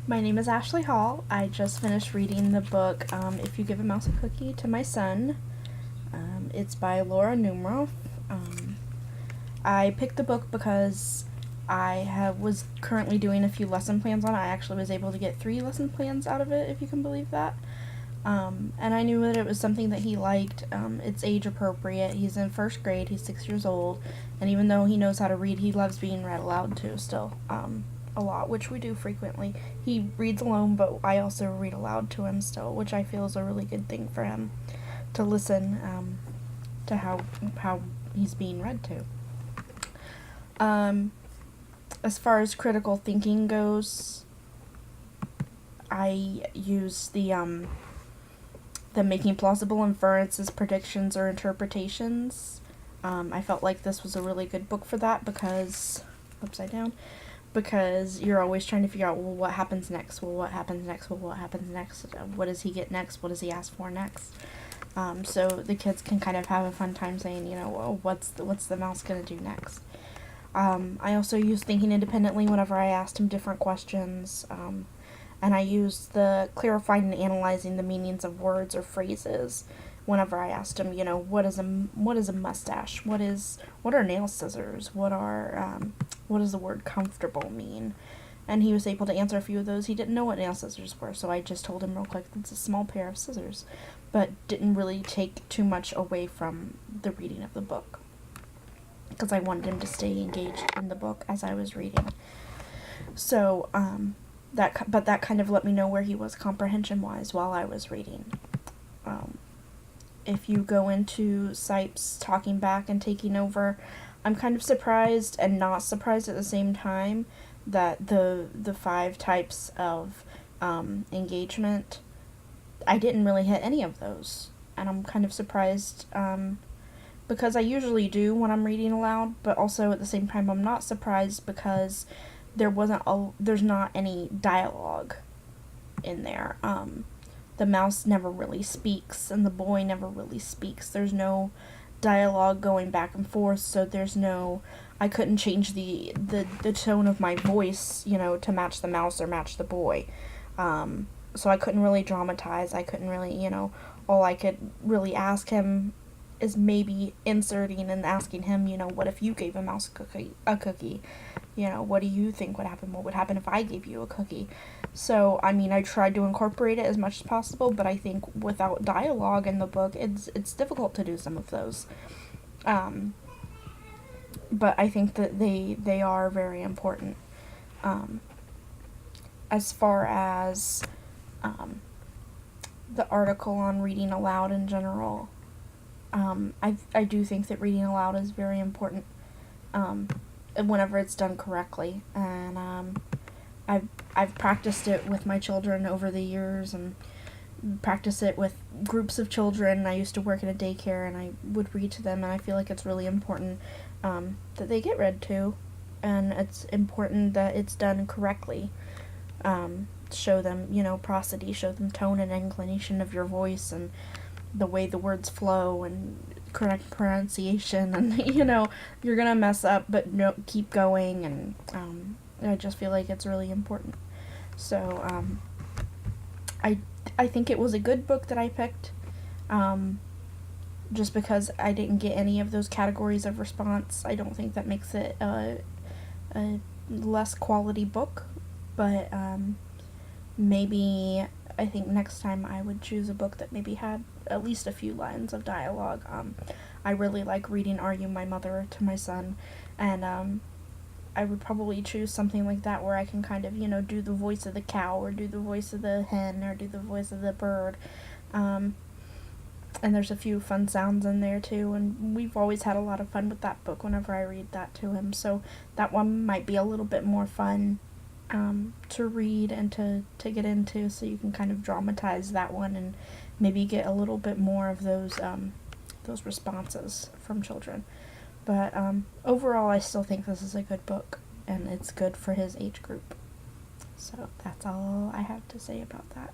My name is Ashley Hall. I just finished reading the book If You Give a Mouse a Cookie to My Son. It's by Laura Numroff. I picked the book because was currently doing a few lesson plans on it. I actually was able to get 3 lesson plans out of it, if you can believe that. And I knew that it was something that he liked. It's age appropriate. He's in 1st grade. He's 6 years old. And even though he knows how to read, he loves being read aloud too still. A lot, which we do frequently. He reads alone, but I also read aloud to him still, which I feel is a really good thing for him to listen to how he's being read to. As far as critical thinking goes, I use the making plausible inferences, predictions, or interpretations. I felt like this was a really good book for that because you're always trying to figure out, well, what happens next? Well, what happens next? Well, what happens next? What does he get next? What does he ask for next? So the kids can kind of have a fun time saying, well, what's the mouse gonna do next? I also used thinking independently whenever I asked him different questions, and I used the clarifying and analyzing the meanings of words or phrases whenever I asked him, what is a mustache? What are nail scissors? What does the word comfortable mean? And he was able to answer a few of those. He didn't know what nail scissors were, so I just told him real quick, it's a small pair of scissors, but didn't really take too much away from the reading of the book, because I wanted him to stay engaged in the book as I was reading. So, that kind of let me know where he was comprehension-wise while I was reading. If you go into Sipes talking back and taking over, I'm kind of surprised and not surprised at the same time that the 5 types of engagement, I didn't really hit any of those. And I'm kind of surprised because I usually do when I'm reading aloud, but also at the same time I'm not surprised because there's not any dialogue in there. The mouse never really speaks, and the boy never really speaks. There's no dialogue going back and forth, so I couldn't change the tone of my voice, to match the mouse or match the boy. So I couldn't really dramatize. I couldn't really, all I could really ask him is maybe inserting and asking him, what if you gave a mouse a cookie? What do you think would happen? What would happen if I gave you a cookie? So, I tried to incorporate it as much as possible, but I think without dialogue in the book, it's difficult to do some of those. But I think that they are very important. As far as the article on reading aloud in general, I do think that reading aloud is very important whenever it's done correctly, and I've practiced it with my children over the years, and practice it with groups of children. I used to work in a daycare, and I would read to them, and I feel like it's really important that they get read to, and it's important that it's done correctly. Show them, prosody, show them tone and inclination of your voice, and the way the words flow, and correct pronunciation, and you're gonna mess up, but no, keep going, and I just feel like it's really important. So I think it was a good book that I picked, just because I didn't get any of those categories of response. I don't think that makes it a less quality book, but maybe I think next time I would choose a book that maybe had at least a few lines of dialogue. I really like reading Are You My Mother to my son, and I would probably choose something like that where I can kind of, do the voice of the cow, or do the voice of the hen, or do the voice of the bird. And there's a few fun sounds in there too, and we've always had a lot of fun with that book whenever I read that to him, so that one might be a little bit more fun to read and to get into, so you can kind of dramatize that one and maybe get a little bit more of those responses from children. But overall, I still think this is a good book, and it's good for his age group. So that's all I have to say about that.